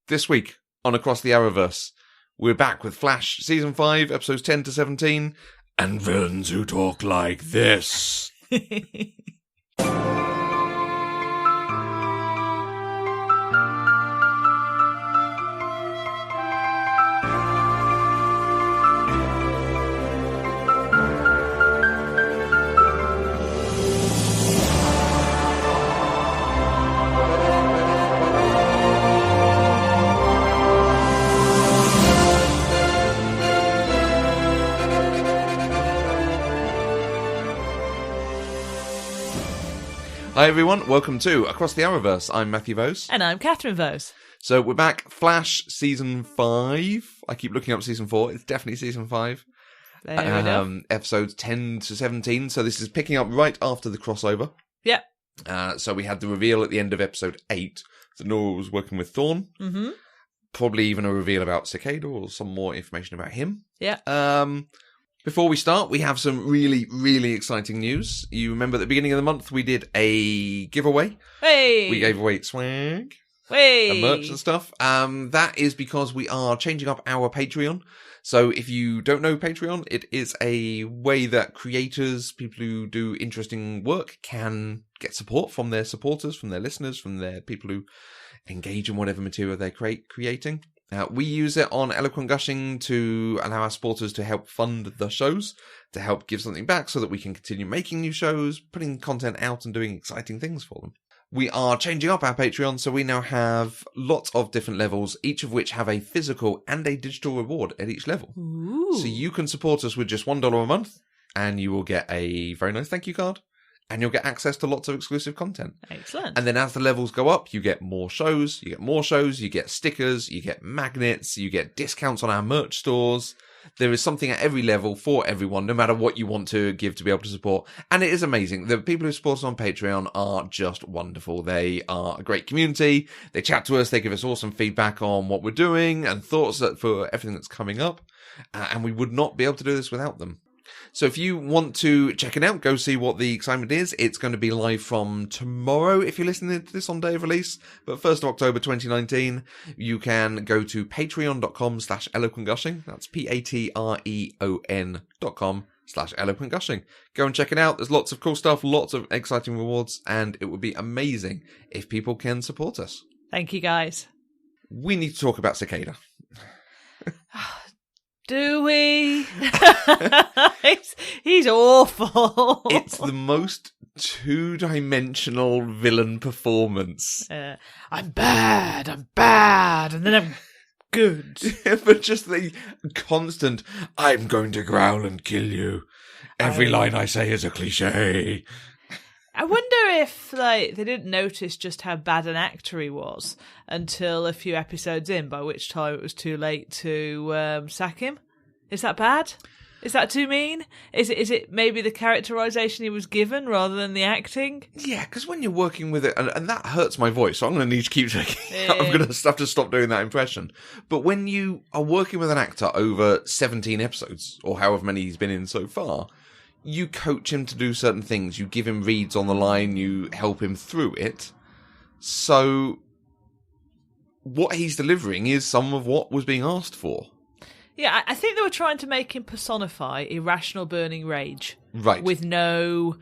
This week on Across the Arrowverse, we're back with Flash Season 5, Episodes 10 to 17, and villains who talk like this. Hi everyone, welcome to Across the Arrowverse. I'm Matthew Vose. And I'm Catherine Vose. So we're back, Flash Season 5. I keep looking up Season 4, it's definitely Season 5. Episodes 10 to 17, so this is picking up right after the crossover. Yep. So we had the reveal at the end of Episode 8 that Nora was working with Thorn. Mm-hmm. Probably even a reveal about Cicada or some more information about him. Yeah. Before we start, we have some really, really exciting news. You remember at the beginning of the month, we did a giveaway. Hey! We gave away swag. Hey! And merch and stuff. That is because we are changing up our Patreon. So if you don't know Patreon, it is a way that creators, people who do interesting work, can get support from their supporters, from their listeners, from their people who engage in whatever material they're creating. We use it on Eloquent Gushing to allow our supporters to help fund the shows, to help give something back so that we can continue making new shows, putting content out and doing exciting things for them. We are changing up our Patreon, so we now have lots of different levels, each of which have a physical and a digital reward at each level. Ooh. So you can support us with just $1 a month, and you will get a very nice thank you card. And you'll get access to lots of exclusive content. Excellent. And then as the levels go up, you get more shows, you get stickers, you get magnets, you get discounts on our merch stores. There is something at every level for everyone, no matter what you want to give to be able to support. And it is amazing. The people who support us on Patreon are just wonderful. They are a great community. They chat to us. They give us awesome feedback on what we're doing and thoughts for everything that's coming up. And we would not be able to do this without them. So if you want to check it out, go see what the excitement is. It's going to be live from tomorrow if you're listening to this on day of release. But 1st of October 2019, you can go to patreon.com/eloquentgushing. That's patreon.com/eloquentgushing. Go and check it out. There's lots of cool stuff, lots of exciting rewards, and it would be amazing if people can support us. Thank you, guys. We need to talk about Cicada. Do we? He's awful. It's the most two-dimensional villain performance. I'm bad, and then I'm good. But just the constant, I'm going to growl and kill you. Every line I say is a cliche. I wonder if they didn't notice just how bad an actor he was until a few episodes in, by which time it was too late to sack him. Is that bad? Is that too mean? Is it maybe the characterization he was given rather than the acting? Yeah, because when you're working with it, and that hurts my voice, so I'm going to need to keep checking. I'm going to have to stop doing that impression. But when you are working with an actor over 17 episodes, or however many he's been in so far, you coach him to do certain things. You give him reads on the line. You help him through it. So what he's delivering is some of what was being asked for. Yeah, I think they were trying to make him personify irrational burning rage. Right. With no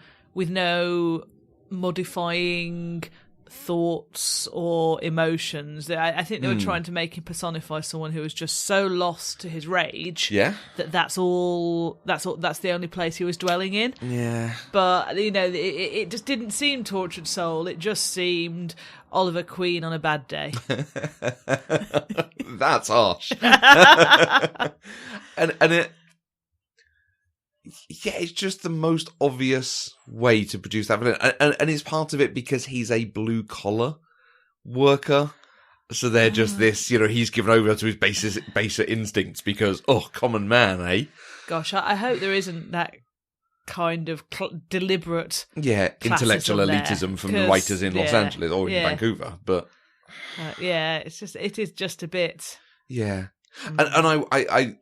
modifying thoughts or emotions. I think they were trying to make him personify someone who was just so lost to his rage. Yeah. That's the only place he was dwelling in. Yeah. But it just didn't seem Tortured Soul. It just seemed Oliver Queen on a bad day. That's harsh. and it, yeah, it's just the most obvious way to produce that villain. And it's part of it because he's a blue collar worker. So they're just this, he's given over to his baser instincts because, common man, eh? Gosh, I hope there isn't that kind of deliberate intellectual elitism from the writers in Los Angeles or in Vancouver. But it is just a bit. Yeah. And I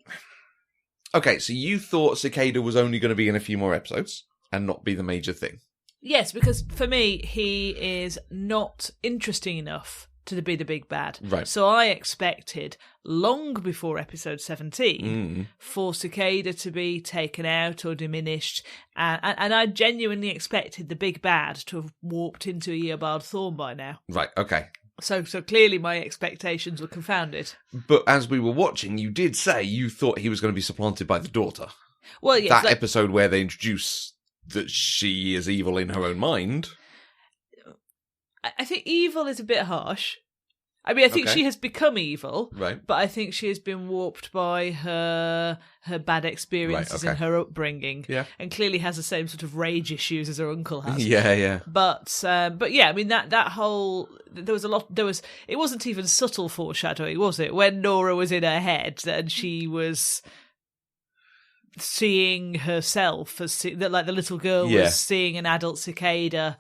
okay, so you thought Cicada was only going to be in a few more episodes and not be the major thing. Yes, because for me, he is not interesting enough to be the big bad. Right. So I expected, long before episode 17, for Cicada to be taken out or diminished, and I genuinely expected the big bad to have warped into Eobard Thorn by now. Right, okay. So clearly my expectations were confounded. But as we were watching, you did say you thought he was going to be supplanted by the daughter. Well, yes, that episode where they introduce that she is evil in her own mind. I think evil is a bit harsh. I mean, I think she has become evil, right? But I think she has been warped by her bad experiences in her upbringing, and clearly has the same sort of rage issues as her uncle has. Yeah. But yeah, I mean that whole it wasn't even subtle foreshadowing, was it? When Nora was in her head and she was seeing herself as like the little girl was seeing an adult cicada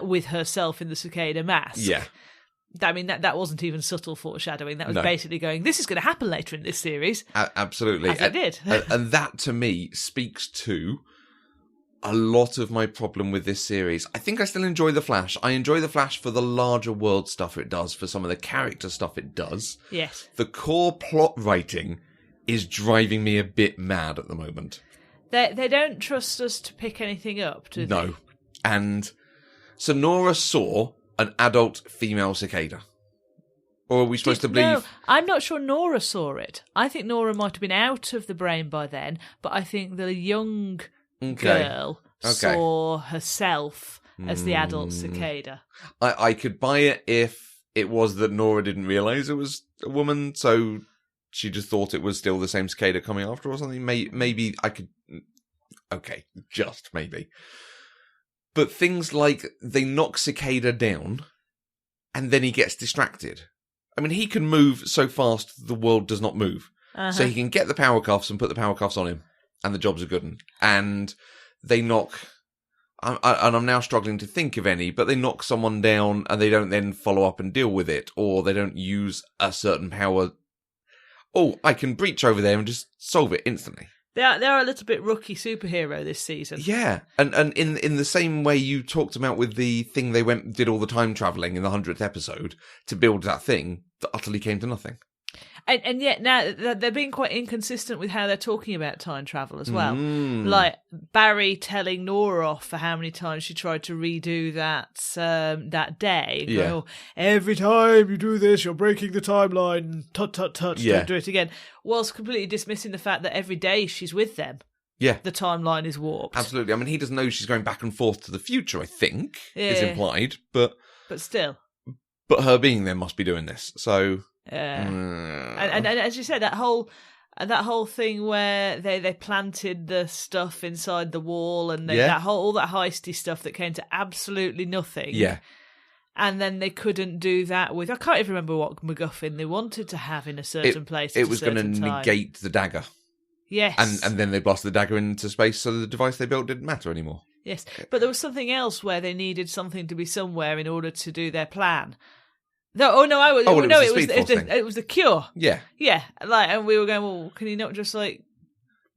with herself in the cicada mask. Yeah. I mean, that wasn't even subtle foreshadowing. That was basically going, this is going to happen later in this series. Absolutely. As it did. And that, to me, speaks to a lot of my problem with this series. I think I still enjoy The Flash. I enjoy The Flash for the larger world stuff it does, for some of the character stuff it does. Yes. The core plot writing is driving me a bit mad at the moment. They don't trust us to pick anything up, do they? No. And so Nora saw an adult female cicada. Or are we supposed to believe... No, I'm not sure Nora saw it. I think Nora might have been out of the brain by then, but I think the young girl saw herself as the adult cicada. I could buy it if it was that Nora didn't realise it was a woman, so she just thought it was still the same cicada coming after or something. Maybe I could... Okay, just maybe. But things like they knock Cicada down and then he gets distracted. I mean, he can move so fast the world does not move. So he can get the power cuffs and put the power cuffs on him and the job's a good one. And they knock... and I'm now struggling to think of any, but they knock someone down and they don't then follow up and deal with it, or they don't use a certain power. Oh, I can breach over there and just solve it instantly. They are a little bit rookie superhero this season. Yeah, and in the same way you talked about with the thing they did all the time travelling in the 100th episode to build that thing that utterly came to nothing. And yet now they're being quite inconsistent with how they're talking about time travel as well. Like Barry telling Nora off for how many times she tried to redo that day. And going, every time you do this, you're breaking the timeline. Tut, tut, tut. Don't do it again. Whilst completely dismissing the fact that every day she's with them, the timeline is warped. Absolutely. I mean, he doesn't know she's going back and forth to the future, I think, is implied. But still. But her being there must be doing this, so... And as you said, that whole thing where they planted the stuff inside the wall and all that heisty stuff that came to absolutely nothing. Yeah. And then they couldn't do that with... I can't even remember what MacGuffin they wanted to have in a certain place. It was going to negate the dagger. Yes. And then they blasted the dagger into space, so the device they built didn't matter anymore. Yes, but there was something else where they needed something to be somewhere in order to do their plan. It was the cure. Yeah. Yeah, and we were going, well, can you not just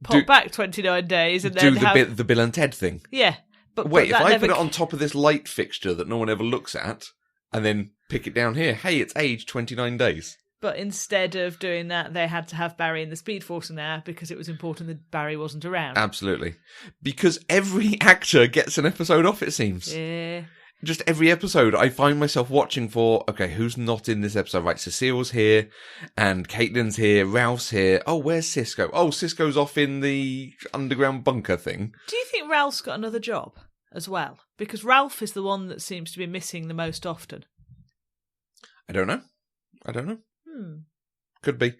pop back 29 days and then the Bill and Ted thing? Yeah. But wait, if I put it on top of this light fixture that no one ever looks at, and then pick it down here, hey, it's aged 29 days. But instead of doing that, they had to have Barry in the Speed Force now because it was important that Barry wasn't around. Absolutely. Because every actor gets an episode off, it seems. Yeah. Just every episode, I find myself watching for, okay, who's not in this episode? Right, Cecile's here, and Caitlin's here, Ralph's here. Oh, where's Cisco? Oh, Cisco's off in the underground bunker thing. Do you think Ralph's got another job as well? Because Ralph is the one that seems to be missing the most often. I don't know. Could be.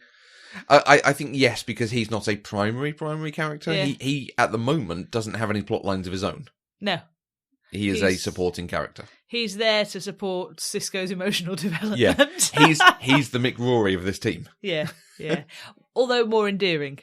I think yes, because he's not a primary character. Yeah. He, at the moment, doesn't have any plot lines of his own. No. He's a supporting character. He's there to support Cisco's emotional development. Yeah, he's the Mick Rory of this team. Yeah. Although more endearing.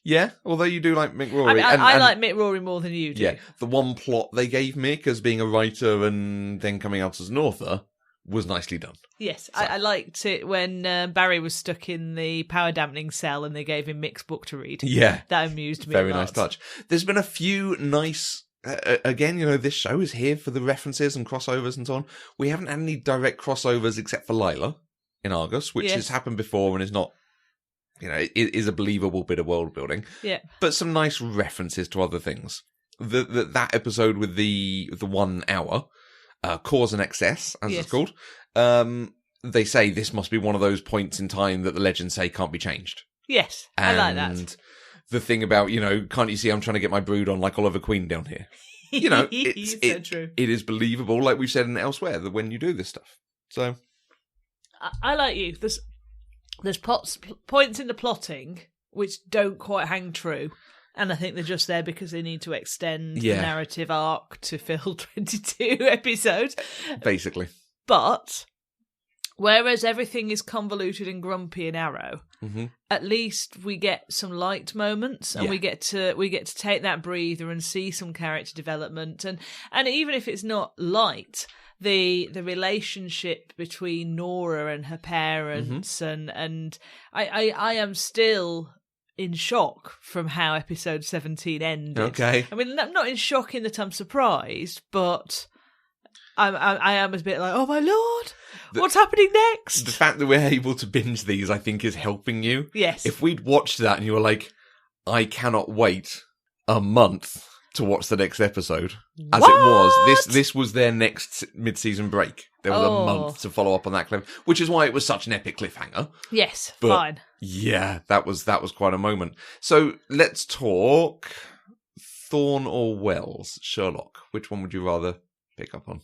Yeah, although you do like Mick Rory. I mean, I like Mick Rory more than you do. Yeah, the one plot they gave Mick as being a writer and then coming out as an author was nicely done. Yes, so. I liked it when Barry was stuck in the power dampening cell and they gave him Mick's book to read. Yeah. That amused me Very a lot. nice touch. There's been a few nice again, this show is here for the references and crossovers and so on. We haven't had any direct crossovers except for Lila in Argus, which has happened before and is not, it is a believable bit of world building. Yeah. But some nice references to other things. That episode with the 1 hour, Cause and Excess, as it's called, they say this must be one of those points in time that the legends say can't be changed. Yes, and I like that. And the thing about, can't you see I'm trying to get my brood on like Oliver Queen down here? It's so true. It is believable, like we've said in elsewhere, that when you do this stuff. So I like you. There's points in the plotting which don't quite hang true. And I think they're just there because they need to extend the narrative arc to fill 22 episodes. Basically. But whereas everything is convoluted and grumpy in Arrow, at least we get some light moments, and we get to take that breather and see some character development. And even if it's not light, the relationship between Nora and her parents, and I am still in shock from how episode 17 ended. Okay. I mean, I'm not in shock in that I'm surprised, but I am a bit like, oh my lord, what's happening next? The fact that we're able to binge these, I think, is helping you. Yes. If we'd watched that and you were like, I cannot wait a month to watch the next episode, as it was, this was their next mid-season break. There was a month to follow up on that cliff, which is why it was such an epic cliffhanger. Yes, but fine. Yeah, that was quite a moment. So let's talk Thorne or Wells, Sherlock. Which one would you rather pick up on?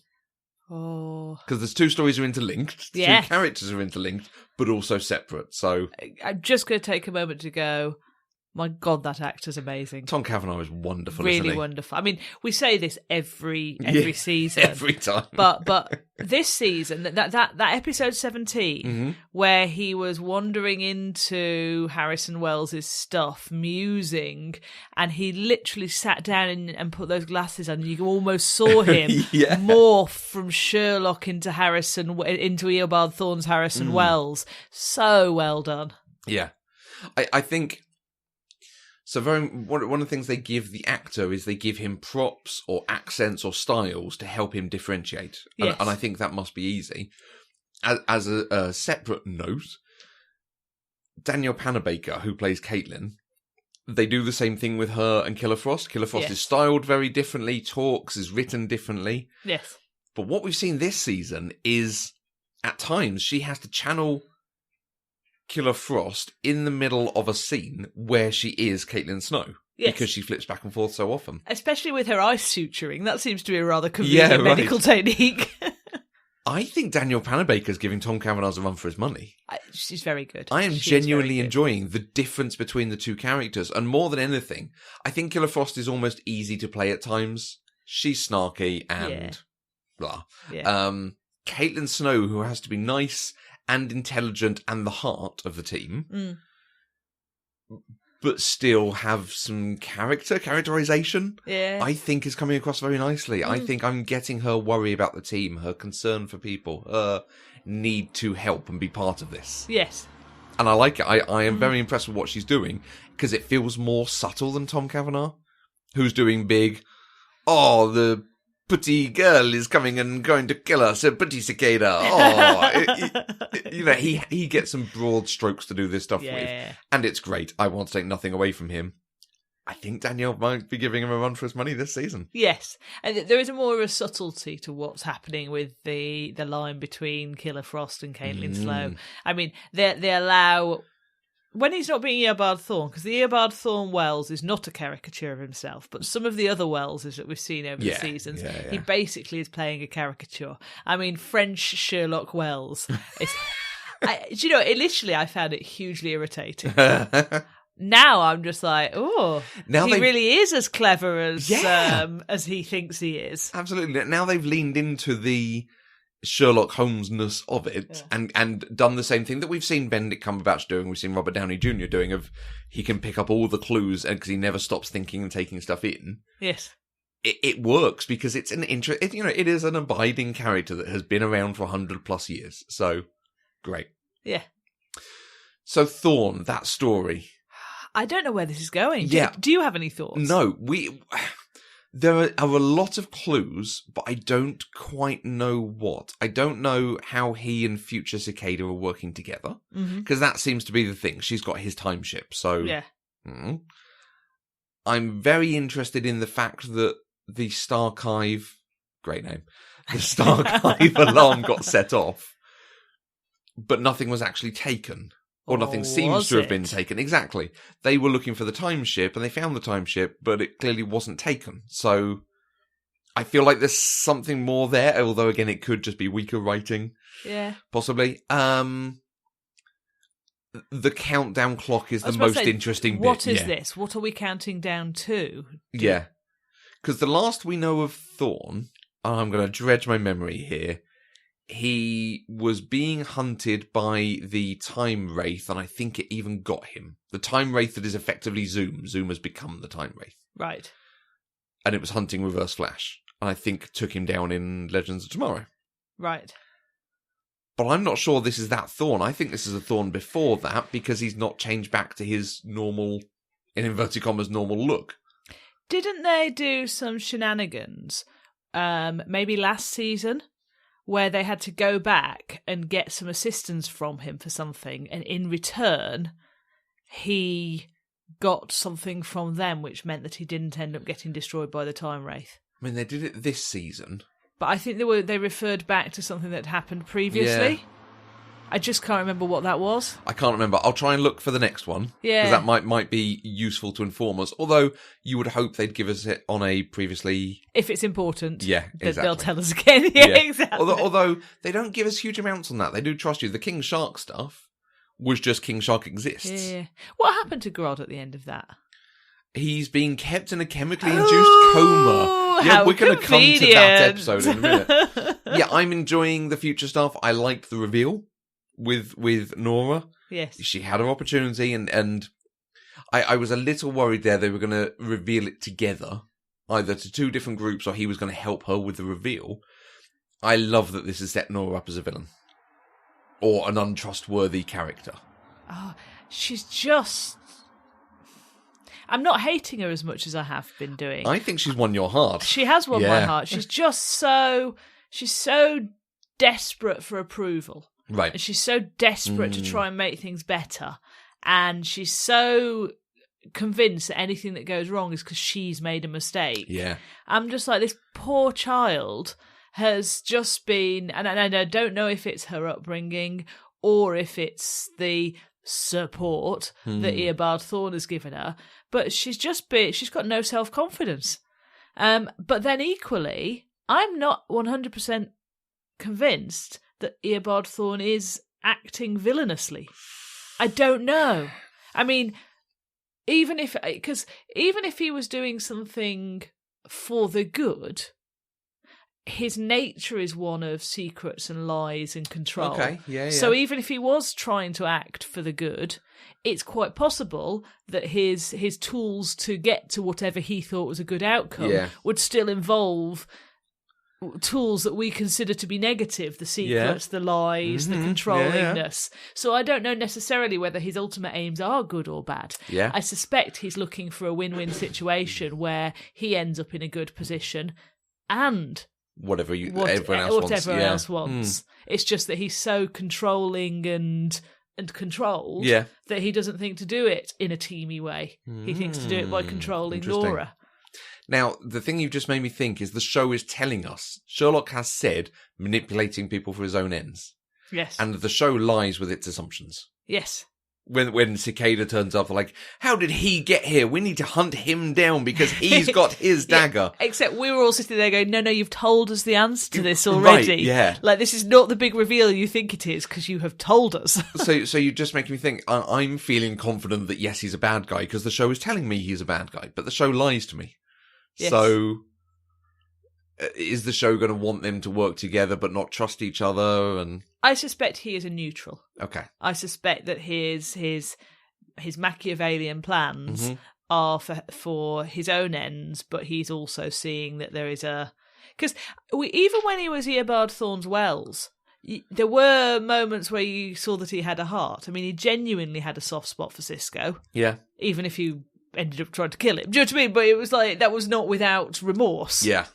Because there's two stories are interlinked, two characters are interlinked, but also separate. So I'm just going to take a moment to go, my God, that actor's amazing. Tom Cavanagh is wonderful, really isn't he? Wonderful. I mean, we say this every season, every time. But this season, that episode 17, where he was wandering into Harrison Wells' stuff, musing, and he literally sat down and put those glasses on, and you almost saw him morph from Sherlock into Eobard Thorne's Harrison Wells. So well done. Yeah, I think. So one of the things they give the actor is they give him props or accents or styles to help him differentiate. Yes. And I think that must be easy. As a separate note, Danielle Panabaker, who plays Caitlin, they do the same thing with her and Killer Frost. Killer Frost is styled very differently, talks, is written differently. Yes. But what we've seen this season is, at times, she has to channel Killer Frost in the middle of a scene where she is Caitlin Snow. Yes. Because she flips back and forth so often. Especially with her ice suturing. That seems to be a rather convenient medical technique. I think Danielle Panabaker's giving Tom Cavanagh's a run for his money. She's very good. I am genuinely enjoying the difference between the two characters. And more than anything, I think Killer Frost is almost easy to play at times. She's snarky and blah. Yeah. Caitlin Snow, who has to be nice and intelligent and the heart of the team, but still have some characterization, I think is coming across very nicely. I think I'm getting her worry about the team, her concern for people, her need to help and be part of this. Yes. And I like it. I am very impressed with what she's doing, because it feels more subtle than Tom Cavanagh, who's doing big, the putty girl is coming and going to kill us, a putty cicada. He gets some broad strokes to do this stuff with, and it's great. I want to take nothing away from him. I think Danielle might be giving him a run for his money this season. Yes, and there is more of a subtlety to what's happening with the line between Killer Frost and Caitlin Snow. I mean, they allow, when he's not being Eobard Thorne, because the Eobard Thorne Wells is not a caricature of himself, but some of the other Welleses that we've seen over the seasons, he basically is playing a caricature. I mean, French Sherlock Wells. Initially I found it hugely irritating. Now I'm just like, he really is as clever as he thinks he is. Absolutely. Now they've leaned into the Sherlock Holmes-ness of it, and done the same thing that we've seen Benedict Cumberbatch doing, we've seen Robert Downey Jr. doing, of he can pick up all the clues because he never stops thinking and taking stuff in. Yes. It works because it's an it is an abiding character that has been around for 100+ years. So, great. Yeah. So Thorne, that story. I don't know where this is going. Yeah. Do you have any thoughts? No, There are a lot of clues, but I don't quite know what. I don't know how he and Future Cicada are working together, because that seems to be the thing. She's got his time ship, so... Yeah. I'm very interested in the fact that the Starchive... Great name. The Starchive alarm got set off, but nothing was actually taken. Or nothing seems to have been taken. Exactly. They were looking for the time ship, and they found the time ship, but it clearly wasn't taken. So I feel like there's something more there, although, again, it could just be weaker writing. Yeah. Possibly. The countdown clock is the most interesting bit. What is this? What are we counting down to? Yeah. Because the last we know of Thorn, I'm going to dredge my memory here, he was being hunted by the Time Wraith, and I think it even got him. The Time Wraith that is effectively Zoom. Zoom has become the Time Wraith. Right. And it was hunting Reverse Flash, and I think took him down in Legends of Tomorrow. Right. But I'm not sure this is that Thorn. I think this is a Thorn before that, because he's not changed back to his normal, in inverted commas, normal look. Didn't they do some shenanigans, maybe last season, where they had to go back and get some assistance from him for something, and in return, he got something from them, which meant that he didn't end up getting destroyed by the Time Wraith. I mean, they did it this season. But I think they referred back to something that happened previously. Yeah. I just can't remember what that was. I can't remember. I'll try and look for the next one. Yeah. Because that might be useful to inform us. Although, you would hope they'd give us it on a previously... If it's important. Yeah, exactly. They'll tell us again. Yeah, exactly. Although, they don't give us huge amounts on that. They do trust you. The King Shark stuff was just King Shark exists. Yeah. What happened to Grodd at the end of that? He's being kept in a chemically induced coma. Yeah, we're going to come to that episode in a minute. Yeah, I'm enjoying the future stuff. I like the reveal with Nora. Yes. She had her opportunity, and I was a little worried there they were going to reveal it together, either to two different groups, or he was going to help her with the reveal. I love that this has set Nora up as a villain. Or an untrustworthy character. Oh, she's just... I'm not hating her as much as I have been doing. I think she's won your heart. She has won my heart. She's just so... She's so desperate for approval. Right. And she's so desperate to try and make things better. And she's so convinced that anything that goes wrong is because she's made a mistake. Yeah. I'm just like, this poor child has just been... And I don't know if it's her upbringing or if it's the support that Eobard Thorn has given her, but she's got no self-confidence. But then equally, I'm not 100% convinced that Eobard Thorn is acting villainously. I don't know. I mean, even if he was doing something for the good, his nature is one of secrets and lies and control. Okay, yeah. So even if he was trying to act for the good, it's quite possible that his tools to get to whatever he thought was a good outcome would still involve tools that we consider to be negative, the secrets, the lies, the controllingness. So I don't know necessarily whether his ultimate aims are good or bad. Yeah. I suspect he's looking for a win-win situation where he ends up in a good position and whatever everyone else wants. It's just that he's so controlling and controlled that he doesn't think to do it in a teamy way. He thinks to do it by controlling Nora. Now, the thing you've just made me think is the show is telling us, Sherlock has said, manipulating people for his own ends. Yes. And the show lies with its assumptions. Yes. When Cicada turns up, they're like, how did he get here? We need to hunt him down because he's got his dagger. Except we were all sitting there going, no, you've told us the answer to this already. Right, yeah. Like, this is not the big reveal you think it is because you have told us. So you just make me think, I'm feeling confident that, yes, he's a bad guy because the show is telling me he's a bad guy, but the show lies to me. Yes. So is the show going to want them to work together but not trust each other? And I suspect he is a neutral. Okay. I suspect that his Machiavellian plans are for his own ends, but he's also seeing that there is a... Because even when he was Eobard Thorn's Wells, there were moments where you saw that he had a heart. I mean, he genuinely had a soft spot for Cisco. Yeah. Even if you ended up trying to kill him. Do you know what I mean? But it was like, that was not without remorse. Yeah.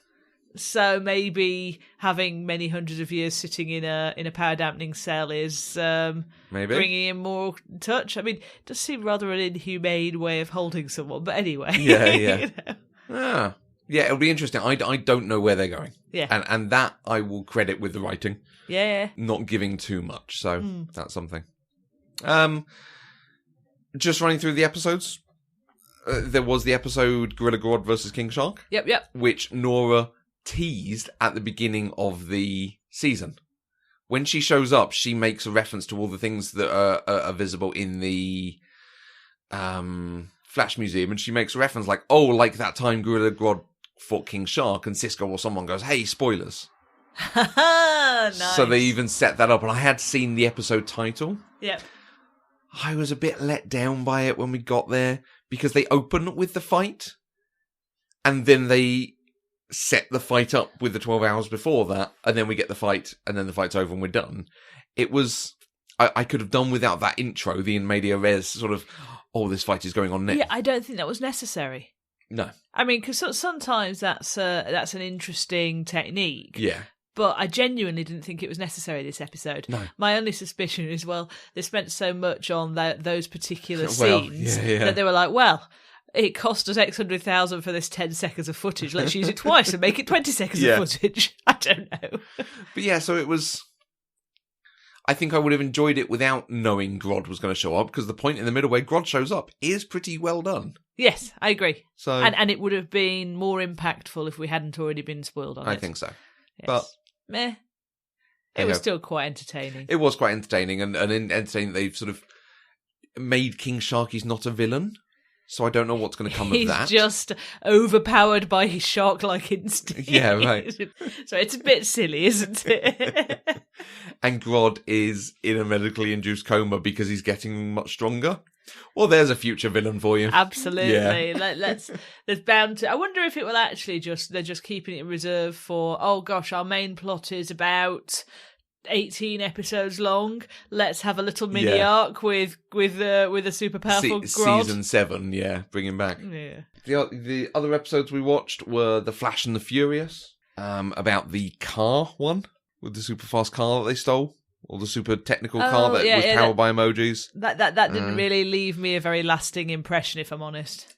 So maybe having many hundreds of years sitting in a power dampening cell is Maybe bringing him more touch. I mean, it does seem rather an inhumane way of holding someone, but anyway. Yeah. You know? Yeah, it'll be interesting. I don't know where they're going. Yeah. And that I will credit with the writing. Yeah. Not giving too much. So that's something. Just running through the episodes. There was the episode Gorilla Grodd versus King Shark. Yep. Which Nora teased at the beginning of the season. When she shows up, she makes a reference to all the things that are visible in the Flash Museum, and she makes a reference like, oh, like that time Gorilla Grodd fought King Shark, and Cisco or someone goes, hey, spoilers. Nice. So they even set that up, and I had seen the episode title. Yep. I was a bit let down by it when we got there, because they open with the fight, and then they set the fight up with the 12 hours before that, and then we get the fight, and then the fight's over and we're done. It was... I could have done without that intro, the in media res sort of, oh, this fight is going on next. Yeah, I don't think that was necessary. No. I mean, because sometimes that's an interesting technique. Yeah. But I genuinely didn't think it was necessary this episode. No. My only suspicion is, well, they spent so much on those particular scenes yeah. that they were like, well, it cost us X 100,000 for this 10 seconds of footage. Let's use it twice and make it 20 seconds of footage. I don't know. But yeah, so it was... I think I would have enjoyed it without knowing Grodd was going to show up, because the point in the middle where Grodd shows up is pretty well done. Yes, I agree. So, and it would have been more impactful if we hadn't already been spoiled on it. I think so. Yes. But... meh. It was still quite entertaining. It was quite entertaining, and entertaining. They've sort of made King Sharky's not a villain, so I don't know what's going to come of that. He's just overpowered by his shark-like instinct. Yeah, right. So it's a bit silly, isn't it? And Grodd is in a medically induced coma because he's getting much stronger. Well, there's a future villain for you. Absolutely. Yeah. There's bound to... I wonder if it will actually they're just keeping it in reserve for, oh gosh, our main plot is about 18 episodes long. Let's have a little mini arc with a super powerful Grodd. Season 7, yeah, bring him back. Yeah. The other episodes we watched were The Flash and the Furious, about the car one, with the super fast car that they stole. Or the super technical car that was powered by emojis. That didn't really leave me a very lasting impression, if I'm honest.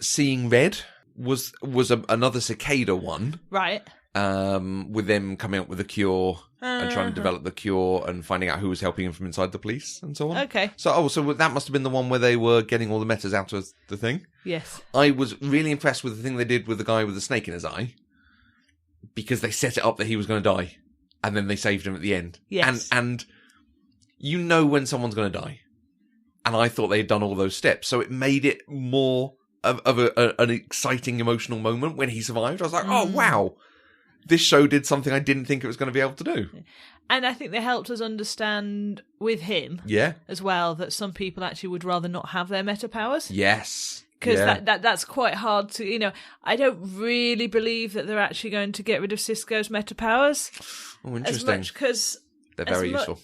Seeing Red was another cicada one. Right. With them coming up with a cure and trying to develop the cure and finding out who was helping him from inside the police and so on. Okay. So that must have been the one where they were getting all the metas out of the thing. Yes. I was really impressed with the thing they did with the guy with the snake in his eye, because they set it up that he was going to die. And then they saved him at the end. Yes. And you know when someone's going to die. And I thought they had done all those steps. So it made it more of an exciting emotional moment when he survived. I was like, oh, wow. This show did something I didn't think it was going to be able to do. And I think they helped us understand with him as well that some people actually would rather not have their meta powers. Yes. Because that's quite hard to, I don't really believe that they're actually going to get rid of Cisco's meta powers. Oh, interesting. As much because... they're very useful.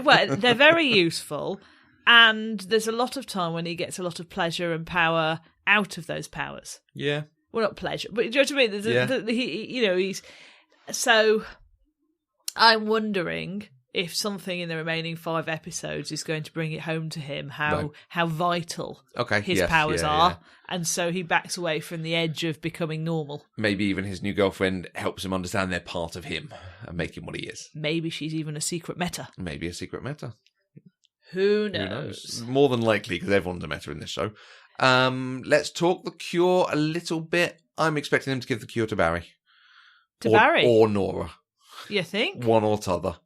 Well, they're very useful, and there's a lot of time when he gets a lot of pleasure and power out of those powers. Yeah. Well, not pleasure, but do you know what I mean? He's... So, I'm wondering... if something in the remaining 5 episodes is going to bring it home to him how vital his powers are, and so he backs away from the edge of becoming normal. Maybe even his new girlfriend helps him understand they're part of him and make him what he is. Maybe she's even a secret meta. Maybe a secret meta. Who knows? More than likely, because everyone's a meta in this show. Let's talk the cure a little bit. I'm expecting them to give the cure to Barry. Barry? Or Nora. You think? One or t'other.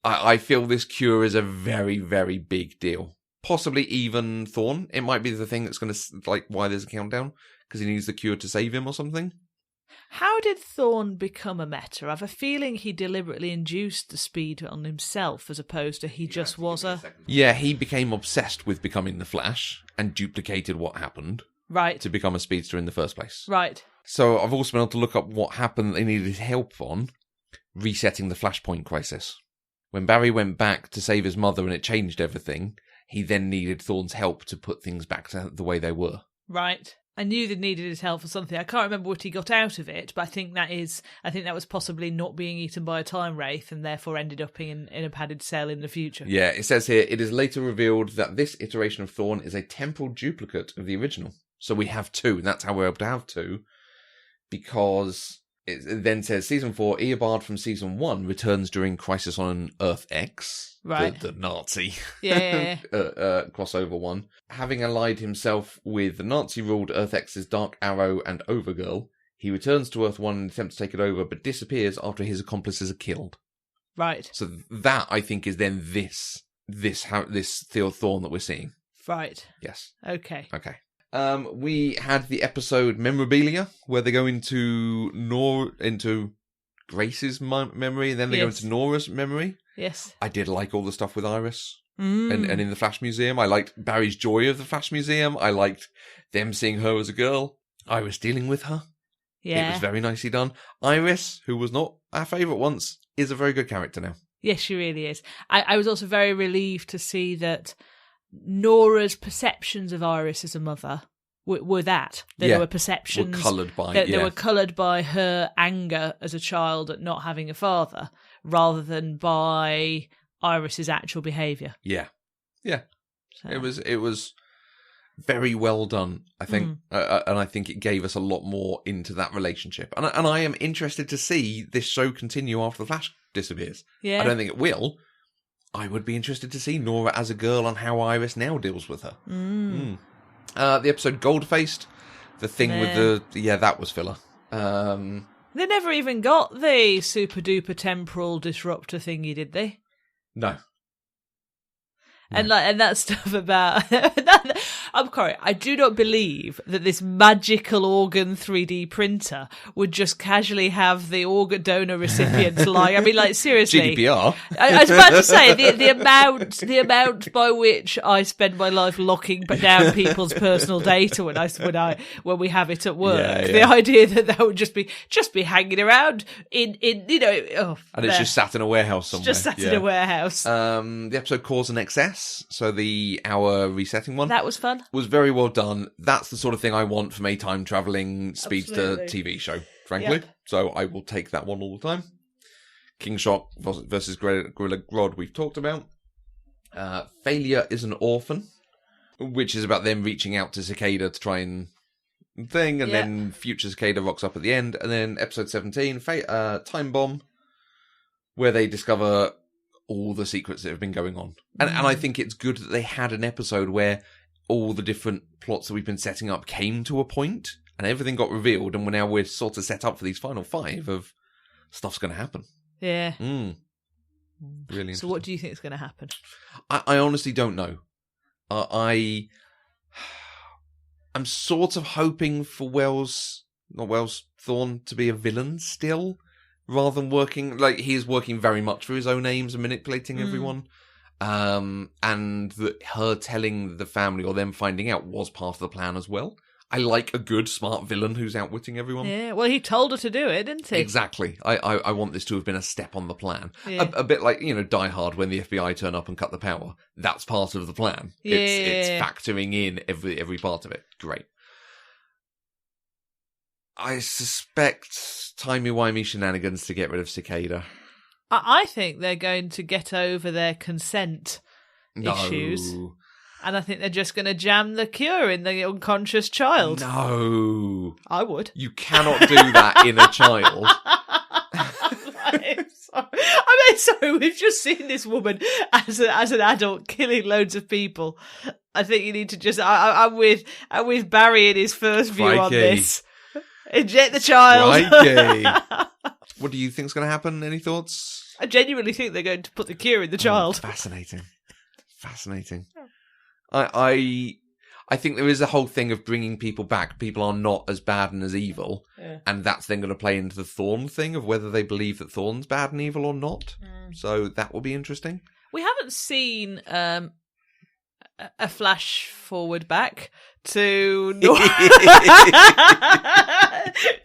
I feel this cure is a very, very big deal. Possibly even Thorn. It might be the thing that's going to, why there's a countdown, because he needs the cure to save him or something. How did Thorn become a meta? I have a feeling he deliberately induced the speed on himself as opposed to he just was a... Yeah, he became obsessed with becoming the Flash and duplicated what happened. Right. To become a speedster in the first place. Right. So I've also been able to look up what happened that they needed help on, resetting the Flashpoint crisis. When Barry went back to save his mother and it changed everything, he then needed Thorne's help to put things back to the way they were. Right. I knew they needed his help for something. I can't remember what he got out of it, but I think that was possibly not being eaten by a time wraith and therefore ended up in a padded cell in the future. Yeah, it says here, it is later revealed that this iteration of Thorne is a temporal duplicate of the original. So we have 2, and that's how we're able to have 2, because it then says Season 4, Eobard from Season 1 returns during Crisis on Earth X. Right. The Nazi Yeah. crossover one. Having allied himself with the Nazi-ruled Earth X's Dark Arrow and Overgirl, he returns to Earth 1 in an attempt to take it over, but disappears after his accomplices are killed. Right. So that, I think, is then this Theo Thorne that we're seeing. Right. Yes. Okay. We had the episode Memorabilia, where they go into Grace's memory, and then they go into Nora's memory. Yes. I did like all the stuff with Iris. And in the Flash Museum. I liked Barry's joy of the Flash Museum. I liked them seeing her as a girl. Iris dealing with her. Yeah. It was very nicely done. Iris, who was not our favourite once, is a very good character now. Yes, she really is. I was also very relieved to see that Nora's perceptions of Iris as a mother were that. There were perceptions. Were coloured by, They were coloured by her anger as a child at not having a father, rather than by Iris's actual behaviour. Yeah. Yeah. So. It was very well done, I think. And I think it gave us a lot more into that relationship. And I am interested to see this show continue after the Flash disappears. Yeah. I don't think it will. I would be interested to see Nora as a girl and how Iris now deals with her. The episode Gold-Faced, the thing with that was filler. They never even got the super-duper temporal disruptor thingy, did they? No. And that stuff about I'm sorry, I do not believe that this magical organ 3D printer would just casually have the organ donor recipients lying. I mean, like, seriously. GDPR. I was about to say the amount by which I spend my life locking down people's personal data when we have it at work. Yeah. The idea that would just be hanging around in and it's just sat in a warehouse somewhere. Just sat in a warehouse. The episode Cause and Excess, so the hour resetting one. That was fun. Was very well done. That's the sort of thing I want from a time-travelling speedster TV show, frankly. Yep. So I will take that one all the time. King Shark versus Gorilla Grodd we've talked about. Failure is an Orphan, which is about them reaching out to Cicada to try and thing, and then future Cicada rocks up at the end. And then episode 17, Time Bomb, where they discover all the secrets that have been going on. And I think it's good that they had an episode where all the different plots that we've been setting up came to a point and everything got revealed, and we're sort of set up for these final 5 of stuff's going to happen. Yeah. Really interesting. So what do you think is going to happen? I honestly don't know. I'm sort of hoping for Thorne to be a villain still, rather than working, like, he is working very much for his own aims and manipulating everyone. And that her telling the family or them finding out was part of the plan as well. I like a good, smart villain who's outwitting everyone. Yeah, well, he told her to do it, didn't he? Exactly. I want this to have been a step on the plan. A bit like, Die Hard when the FBI turn up and cut the power. That's part of the plan. Yeah. It's factoring in every part of it. Great. I suspect timey-wimey shenanigans to get rid of Cicada. I think they're going to get over their consent issues. And I think they're just going to jam the cure in the unconscious child. No. I would. You cannot do that in a child. I'm sorry, we've just seen this woman as an adult killing loads of people. I think you need to just... I'm with Barry in his first view on this. Inject the child. What do you think's going to happen? Any thoughts? I genuinely think they're going to put the cure in the child. Fascinating. I think there is a whole thing of bringing people back. People are not as bad and as evil. Yeah. And that's then going to play into the Thorne thing of whether they believe that Thorne's bad and evil or not. So that will be interesting. We haven't seen a flash forward back to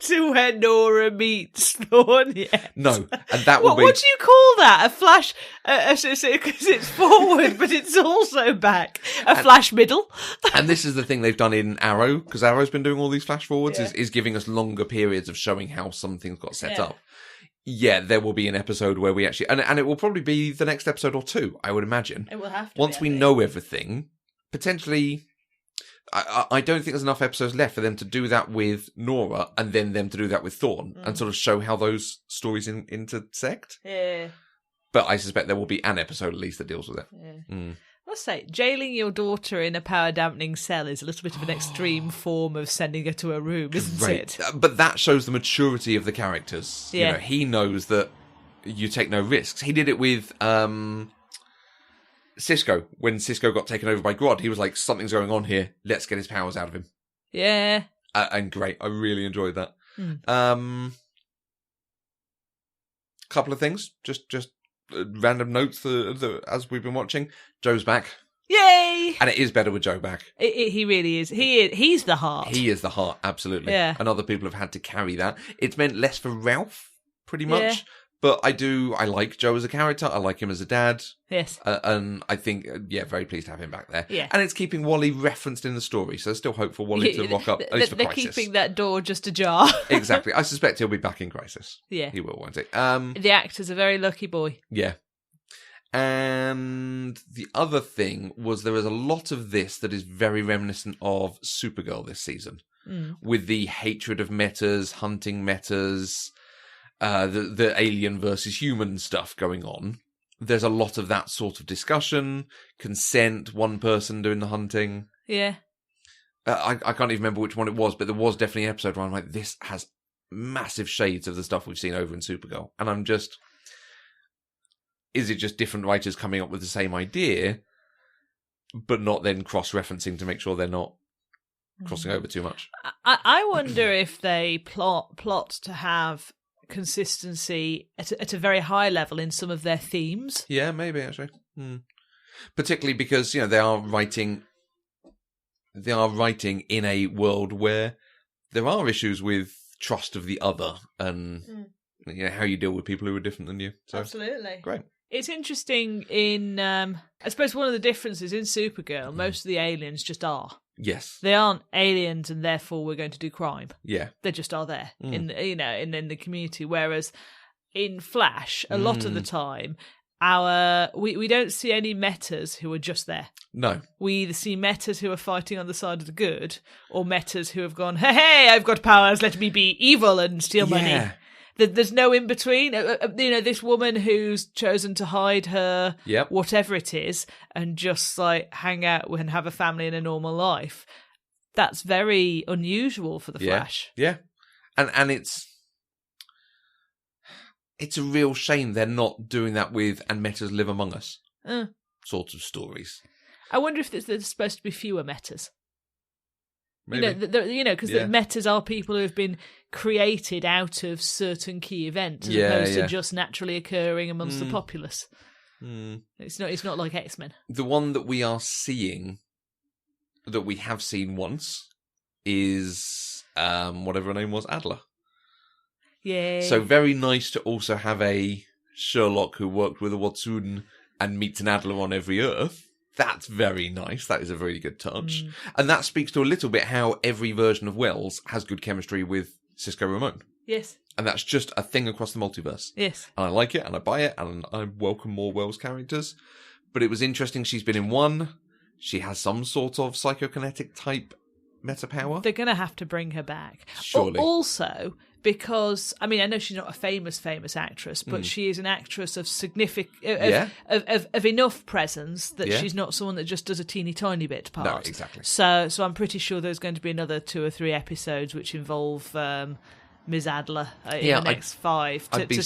to where Nora meets Thorn yet? No, and that will be... What do you call that? A flash? Because it's forward, but it's also back. A flash middle. And this is the thing they've done in Arrow, because Arrow's been doing all these flash forwards, is giving us longer periods of showing how something's got set up. Yeah, there will be an episode where we actually... And it will probably be the next episode or two, I would imagine. It will have to Once we know everything, potentially... I don't think there's enough episodes left for them to do that with Nora and then them to do that with Thorn and sort of show how those stories intersect. Yeah. But I suspect there will be an episode at least that deals with it. Yeah. Let's say, jailing your daughter in a power-dampening cell is a little bit of an extreme form of sending her to a room, isn't it? But that shows the maturity of the characters. Yeah. You know, he knows that you take no risks. He did it with Cisco. When Cisco got taken over by Grodd, he was like, something's going on here. Let's get his powers out of him. Yeah. And great. I really enjoyed that. Couple of things. Just random notes as we've been watching. Joe's back. Yay! And it is better with Joe back. He really is. He's the heart. He is the heart, absolutely. Yeah. And other people have had to carry that. It's meant less for Ralph, pretty much. Yeah. But I like Joe as a character. I like him as a dad. Yes. And I think, very pleased to have him back there. Yeah. And it's keeping Wally referenced in the story. So there's still hope for Wally to rock up, at least for They're Crisis. keeping that door just ajar. Exactly. I suspect he'll be back in Crisis. Yeah. He will, won't he? The actor's a very lucky boy. Yeah. And the other thing was there is a lot of this that is very reminiscent of Supergirl this season. With the hatred of metas, hunting metas, the alien versus human stuff going on. There's a lot of that sort of discussion, consent, one person doing the hunting. Yeah. I can't even remember which one it was, but there was definitely an episode where I'm like, this has massive shades of the stuff we've seen over in Supergirl. And I'm just... Is it just different writers coming up with the same idea, but not then cross-referencing to make sure they're not crossing over too much? I wonder if they plot to have consistency at a very high level in some of their themes. Yeah, maybe, actually. Particularly because, they are writing in a world where there are issues with trust of the other and how you deal with people who are different than you. So, absolutely. Great. It's interesting in, I suppose one of the differences in Supergirl, most of the aliens just are. Yes. They aren't aliens and therefore we're going to do crime. Yeah. They just are there in the community. Whereas in Flash, a lot of the time, we don't see any metas who are just there. No. We either see metas who are fighting on the side of the good or metas who have gone, hey, I've got powers, let me be evil and steal money. There's no in between. This woman who's chosen to hide her whatever it is and just like hang out and have a family and a normal life. That's very unusual for the Flash. Yeah. And it's a real shame they're not doing that with And Metas Live Among Us sorts of stories. I wonder if there's supposed to be fewer metas. Maybe. Because the metas are people who have been created out of certain key events as opposed to just naturally occurring amongst the populace. It's not like X-Men. The one that we are seeing, that we have seen once, is whatever her name was, Adler. Yeah. So very nice to also have a Sherlock who worked with a Watson and meets an Adler on every Earth. That's very nice. That is a really good touch. And that speaks to a little bit how every version of Wells has good chemistry with Cisco Ramon. Yes. And that's just a thing across the multiverse. Yes. And I like it, and I buy it, and I welcome more Wells characters. But it was interesting, she's been in one. She has some sort of psychokinetic type meta power. They're going to have to bring her back. Surely. Also, because, I know she's not a famous actress, but she is an actress of significant, of enough presence that she's not someone that just does a teeny tiny bit part. No, exactly. So I'm pretty sure there's going to be another 2 or 3 episodes which involve Ms. Adler in the next 5 to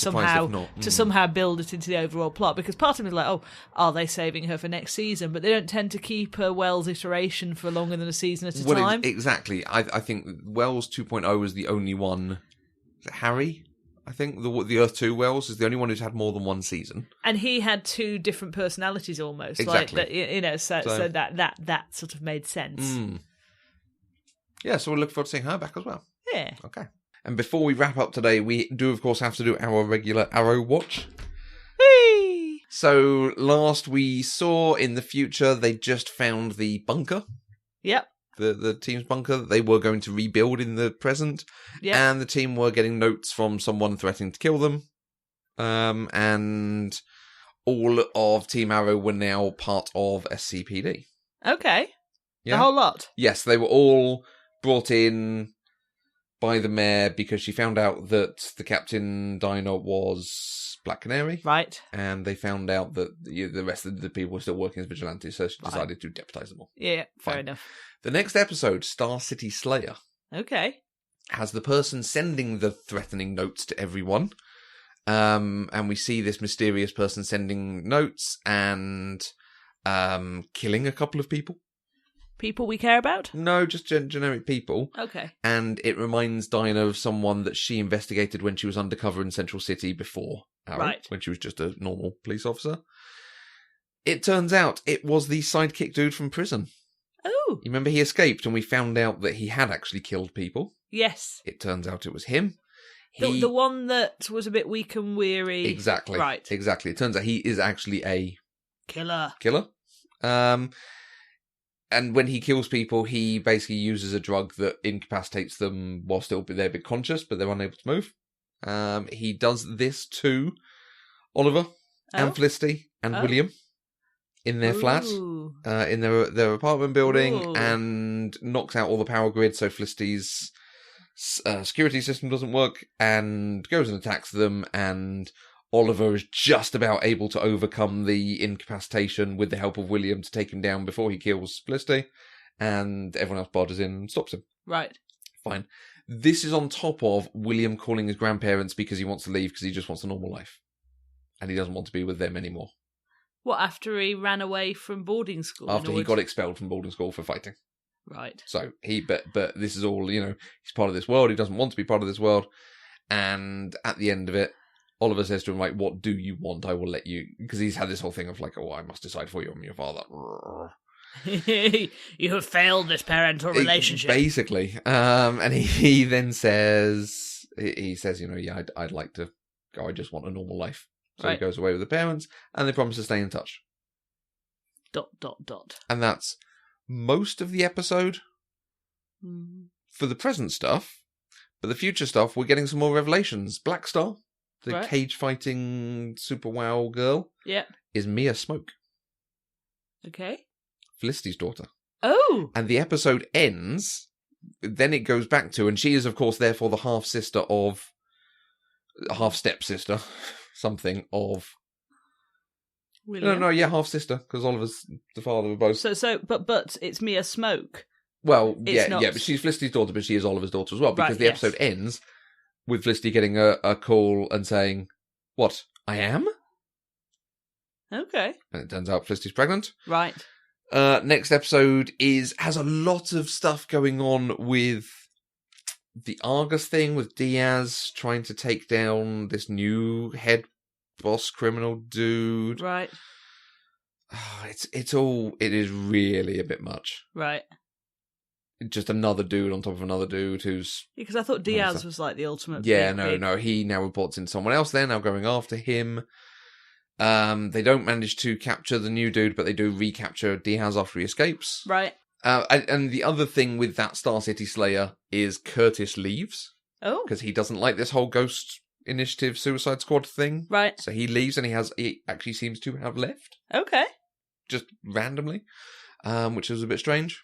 somehow build it into the overall plot. Because part of me is like, are they saving her for next season? But they don't tend to keep a Wells iteration for longer than a season at a time. Exactly. I think Wells 2.0 is the only one. Is it Harry? I think the Earth 2 Wells is the only one who's had more than one season. And he had two different personalities almost. Exactly. Like, you know, so that sort of made sense. Yeah, so we'll look forward to seeing her back as well. Yeah. Okay. And before we wrap up today, we do, of course, have to do our regular Arrow Watch. Whee! So last we saw in the future, they just found the bunker. Yep. The team's bunker that they were going to rebuild in the present. Yep. And the team were getting notes from someone threatening to kill them. And all of Team Arrow were now part of SCPD. Okay. Yeah? The whole lot? Yes, they were all brought in by the mayor because she found out that the Captain Dino was Black Canary. Right. And they found out that the rest of the people were still working as vigilantes, so she decided to deputize them all. Yeah, fair Fine. enough. The next episode, Star City Slayer, Okay. has the person sending the threatening notes to everyone. And we see this mysterious person sending notes and killing a couple of people. People we care about? No, just generic people. Okay. And it reminds Dinah of someone that she investigated when she was undercover in Central City before Arrow, Right. when she was just a normal police officer. It turns out it was the sidekick dude from prison. Oh. You remember he escaped and we found out that he had actually killed people? Yes. It turns out it was him. The one that was a bit weak and weary. Exactly. Right. Exactly. It turns out he is actually a killer. And when he kills people, he basically uses a drug that incapacitates them while still they're a bit conscious, but they're unable to move. He does this to Oliver and Felicity and William in their flat, in their apartment building, and knocks out all the power grid so Felicity's security system doesn't work, and goes and attacks them, and Oliver is just about able to overcome the incapacitation with the help of William to take him down before he kills Felicity, and everyone else barges in and stops him. Right. Fine. This is on top of William calling his grandparents because he wants to leave because he just wants a normal life. And he doesn't want to be with them anymore. What, after he ran away from boarding school? After he got expelled from boarding school for fighting. Right. So, but this is all, he's part of this world. He doesn't want to be part of this world. And at the end of it, Oliver says to him, like, what do you want? I will let you... Because he's had this whole thing of, like, I must decide for you. I'm your father. You have failed this parental relationship. Basically. And he then says... He says, I'd like to go. I just want a normal life. So He goes away with the parents, and they promise to stay in touch. ... And that's most of the episode for the present stuff. But the future stuff, we're getting some more revelations. Black Star, the cage-fighting super wow girl, is Mia Smoke. Okay. Felicity's daughter. Oh! And the episode ends, then it goes back to, and she is, of course, therefore the half-stepsister, something of... William? No, half-sister, because Oliver's the father of both. But it's Mia Smoke. Well, It's not... but she's Felicity's daughter, but she is Oliver's daughter as well, because the episode ends with Felicity getting a call and saying, what, I am? Okay. And it turns out Felicity's pregnant. Right. Next episode has a lot of stuff going on with the Argus thing, with Diaz trying to take down this new head boss criminal dude. Right. It is really a bit much. Right. Just another dude on top of another dude who's... Because I thought Diaz was like the ultimate... Yeah, no. He now reports in someone else. They're now going after him. They don't manage to capture the new dude, but they do recapture Diaz after he escapes. Right. And the other thing with that Star City Slayer is Curtis leaves. Oh. Because he doesn't like this whole Ghost Initiative Suicide Squad thing. Right. So he leaves, and he actually seems to have left. Okay. Just randomly. Which is a bit strange.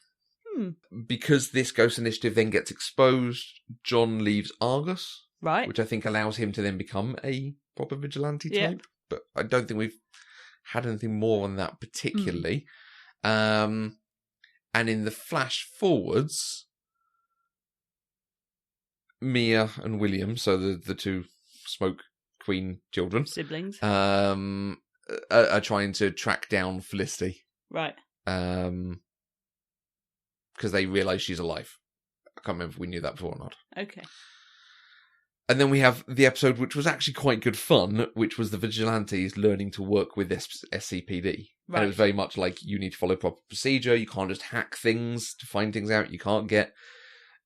Because this Ghost Initiative then gets exposed, John leaves Argus. Right. Which I think allows him to then become a proper vigilante type. But I don't think we've had anything more on that particularly. And in the flash forwards, Mia and William, so the two Smoke Queen children, siblings, are trying to track down Felicity. Right. Because they realise she's alive. I can't remember if we knew that before or not. Okay. And then we have the episode which was actually quite good fun, which was the vigilantes learning to work with SCPD. Right. And it was very much like, you need to follow proper procedure. You can't just hack things to find things out. You can't get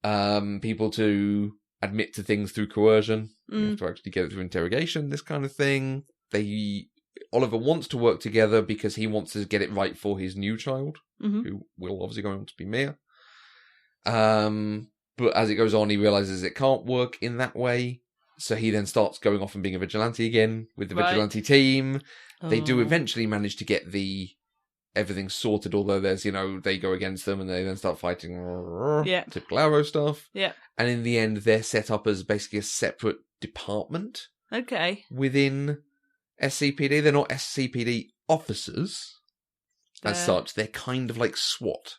people to admit to things through coercion. You have to actually get it through interrogation, this kind of thing. Oliver wants to work together because he wants to get it right for his new child, who will obviously go on to be Mia. But as it goes on, he realizes it can't work in that way. So he then starts going off and being a vigilante again with the vigilante team. They do eventually manage to get everything sorted, although there's, they go against them and they then start fighting. Typical Arrow stuff. Yeah. And in the end, they're set up as basically a separate department. Okay. Within SCPD. They're not SCPD officers as such. They're kind of like SWAT.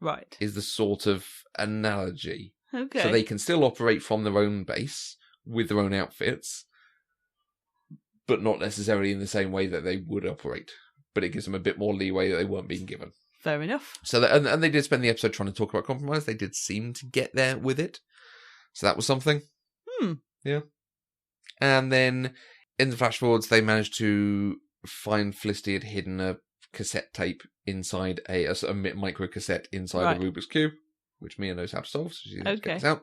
Right. Is the sort of analogy. Okay. So they can still operate from their own base with their own outfits, but not necessarily in the same way that they would operate. But it gives them a bit more leeway that they weren't being given. Fair enough. So and they did spend the episode trying to talk about compromise. They did seem to get there with it. So that was something. Yeah. And then in the flash forwards, they managed to find Felicity had hidden a cassette tape inside a micro cassette inside a Rubik's Cube, which Mia knows how to solve, so she gets out.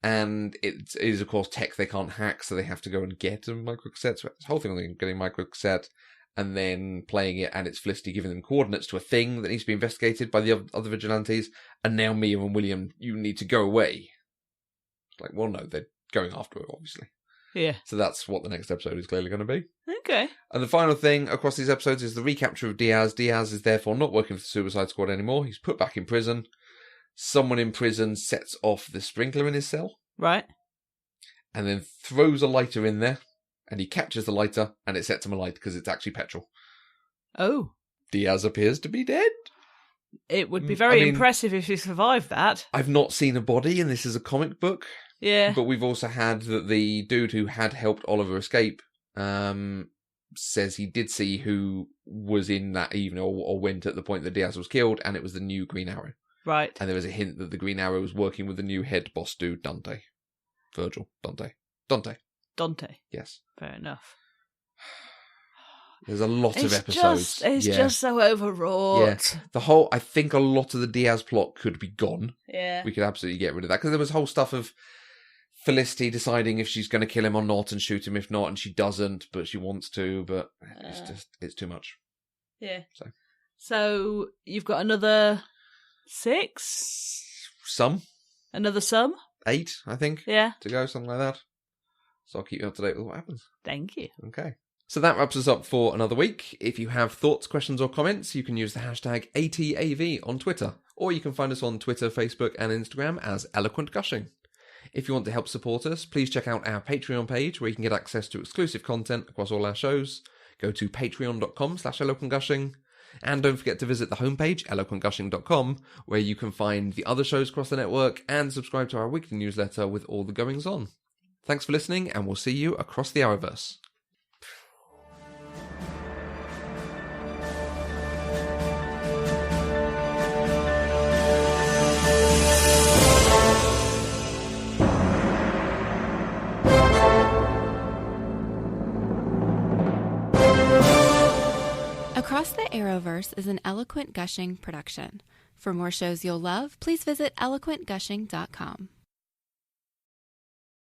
And it is, of course, tech they can't hack, so they have to go and get a micro cassette. So this whole thing on getting a micro cassette and then playing it, and it's Felicity giving them coordinates to a thing that needs to be investigated by the other vigilantes. And now Mia and William, you need to go away. It's like, well, no, they're going after her, obviously. Yeah. So that's what the next episode is clearly going to be. Okay. And the final thing across these episodes is the recapture of Diaz. Diaz is therefore not working for the Suicide Squad anymore. He's put back in prison. Someone in prison sets off the sprinkler in his cell. Right. And then throws a lighter in there. And he catches the lighter and it sets him alight because it's actually petrol. Oh. Diaz appears to be dead. It would be very impressive if he survived that. I've not seen a body, and this is a comic book. Yeah. But we've also had that the dude who had helped Oliver escape says he did see who was in that evening or went at the point that Diaz was killed, and it was the new Green Arrow. Right. And there was a hint that the Green Arrow was working with the new head boss dude, Dante. Dante. Yes. Fair enough. There's a lot of episodes. It's just so overwrought. Yeah. I think a lot of the Diaz plot could be gone. Yeah. We could absolutely get rid of that, because there was whole stuff of Felicity deciding if she's going to kill him or not and shoot him if not, and she doesn't, but she wants to, but it's too much. Yeah. So you've got another 6? Another some? 8, I think. Yeah. To go, something like that. So I'll keep you up to date with what happens. Thank you. Okay. So that wraps us up for another week. If you have thoughts, questions, or comments, you can use the hashtag ATAV on Twitter, or you can find us on Twitter, Facebook, and Instagram as Eloquent Gushing. If you want to help support us, please check out our Patreon page, where you can get access to exclusive content across all our shows. Go to patreon.com/eloquentgushing. And don't forget to visit the homepage, eloquentgushing.com, where you can find the other shows across the network and subscribe to our weekly newsletter with all the goings on. Thanks for listening, and we'll see you across the Arrowverse. Across the Arrowverse is an Eloquent Gushing production. For more shows you'll love, please visit eloquentgushing.com.